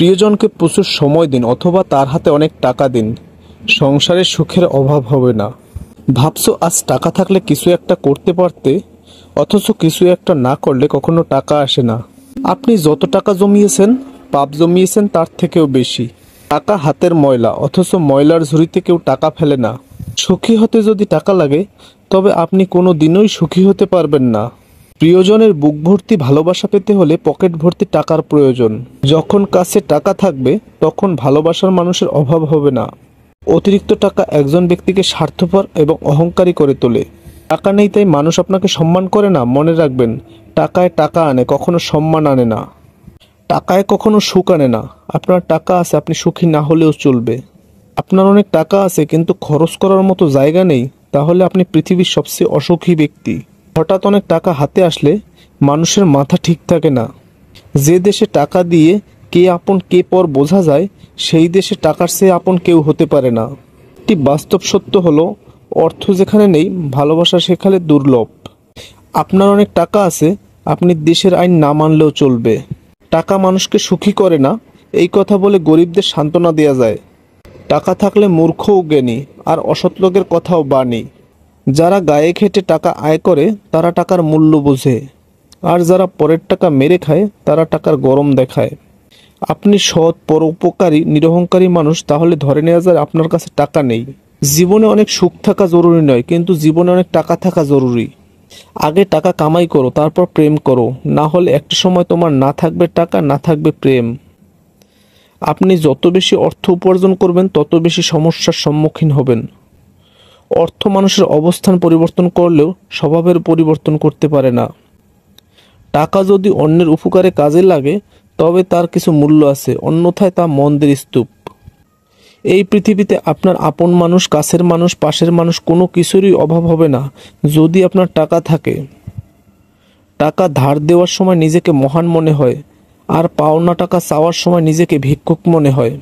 প্রিয়জনকে প্রচুর সময় দিন অথবা তার হাতে অনেক টাকা দিন, সংসারে সুখের অভাব হবে না। ভাবছো আজ টাকা থাকলে কিছু একটা করতে পারতে, অথচ কিছু একটা না করলে কখনো টাকা আসে না। আপনি যত টাকা জমিয়েছেন, পাপ জমিয়েছেন তার থেকেও বেশি। টাকা হাতের ময়লা, অথচ ময়লার ঝুড়িতে কেউ টাকা ফেলে না। সুখী হতে যদি টাকা লাগে, তবে আপনি কোনো দিনই সুখী হতে পারবেন না। প্রিয়জনের বুক ভর্তি ভালোবাসা পেতে হলে পকেট ভর্তি টাকার প্রয়োজন। যখন কাছে টাকা থাকবে, তখন ভালোবাসার মানুষের অভাব হবে না। অতিরিক্ত টাকা একজন ব্যক্তিকে স্বার্থপর এবং অহংকারী করে তোলে। টাকা নেই তাই মানুষ আপনাকে সম্মান করে না, মনে রাখবেন, টাকায় টাকা আনে, কখনো সম্মান আনে না। টাকায় কখনো সুখ আনে না। আপনার টাকা আছে, আপনি সুখী না হলেও চলবে। আপনার অনেক টাকা আছে কিন্তু খরচ করার মতো জায়গা নেই, তাহলে আপনি পৃথিবীর সবচেয়ে অসুখী ব্যক্তি। হঠাৎ অনেক টাকা হাতে আসলে মানুষের মাথা ঠিক থাকে না। যে দেশে টাকা দিয়ে কে আপন কে পর বোঝা যায়, সেই দেশে টাকার চেয়ে আপন কেউ হতে পারে না। একটি বাস্তব সত্য হলো, অর্থ যেখানে নেই, ভালোবাসা সেখানে দুর্লভ। আপনার অনেক টাকা আছে, আপনি দেশের আইন না মানলেও চলবে। টাকা মানুষকে সুখী করে না, এই কথা বলে গরিবদের সান্ত্বনা দেয়া যায়। টাকা থাকলে মূর্খও জ্ঞানী, আর অসৎ লোকের কথাও বাণী। যারা গায়ে খেটে টাকা আয় করে তারা টাকার মূল্য বোঝে, আর যারা পরের টাকা মেরে খায় তারা টাকার গরম দেখায়। আপনি সৎ, পরোপকারী, নিরহংকারী মানুষ, তাহলে ধরে নেওয়া যায় আপনার কাছে টাকা নেই। জীবনে অনেক সুখ থাকা জরুরি নয়, কিন্তু জীবনে অনেক টাকা থাকা জরুরি। আগে টাকা কামাই করো, তারপর প্রেম করো, না হলে একটা সময় তোমার না থাকবে টাকা, না থাকবে প্রেম। আপনি যত বেশি অর্থ উপার্জন করবেন, তত বেশি সমস্যার সম্মুখীন হবেন। অর্থ মানুষের অবস্থান পরিবর্তন করলেও স্বভাবের পরিবর্তন করতে পারে না। টাকা যদি অন্যের উপকারে কাজে লাগে, তবে তার কিছু মূল্য আছে, অন্যথায় তা মন্দের স্তূপ। এই পৃথিবীতে আপনার আপন মানুষ, কাছের মানুষ, পাশের মানুষ, কোনো কিছুরই অভাব হবে না যদি আপনার টাকা থাকে। টাকা ধার দেওয়ার সময় নিজেকে মহান মনে হয়, আর পাওনা টাকা চাওয়ার সময় নিজেকে ভিক্ষুক মনে হয়।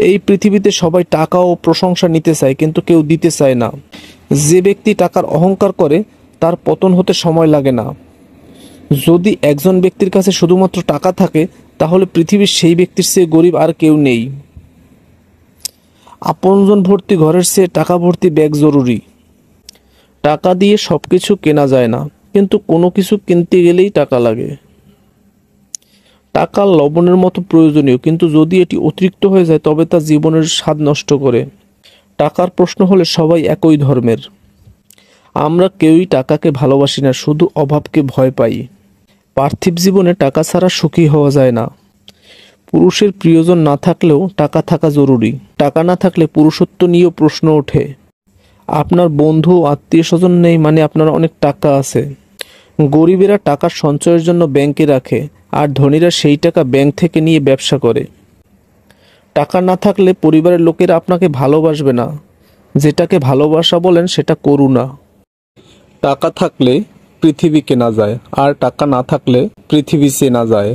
এই পৃথিবীতে সবাই টাকা ও প্রশংসা নিতে চায়, কিন্তু কেউ দিতে চায় না। যে ব্যক্তি টাকার অহংকার করে, তার পতন হতে সময় লাগে না। যদি একজন ব্যক্তির কাছে শুধুমাত্র টাকা থাকে, তাহলে পৃথিবীর সেই ব্যক্তির চেয়ে গরিব আর কেউ নেই। আপনজন ভর্তি ঘরের চেয়ে টাকা ভর্তি ব্যাগ জরুরি। টাকা দিয়ে সবকিছু কেনা যায় না, কিন্তু কোনো কিছু কিনতে গেলেই টাকা লাগে। টাকা লবণের মতো প্রয়োজনীয়, কিন্তু যদি এটি অতিরিক্ত হয়ে যায় তবে তা জীবনের স্বাদ নষ্ট করে। টাকার প্রশ্ন হলে সবাই একই ধর্মের। আমরা কেউই টাকাকে ভালোবাসি না, শুধু অভাবকে ভয় পাই। পার্থিব জীবনে টাকা ছাড়া সুখী হওয়া যায় না। পুরুষের প্রিয়জন না থাকলেও টাকা থাকা জরুরি। টাকা না থাকলে পুরুষত্ব নিয়েও প্রশ্ন ওঠে। আপনার বন্ধু আত্মীয় স্বজন নেই মানে আপনার অনেক টাকা আছে। গরিবেরা টাকা সঞ্চয়ের জন্য ব্যাংকে রাখে, আর ধনীরা সেই টাকা ব্যাংক থেকে নিয়ে ব্যবসা করে। টাকা না থাকলে পরিবারের লোকেরা আপনাকে ভালোবাসবে না। যেটাকে ভালোবাসা বলেন সেটা করুণা। টাকা থাকলে পৃথিবী কেনা যায়, আর টাকা না থাকলে পৃথিবী চেনা যায়।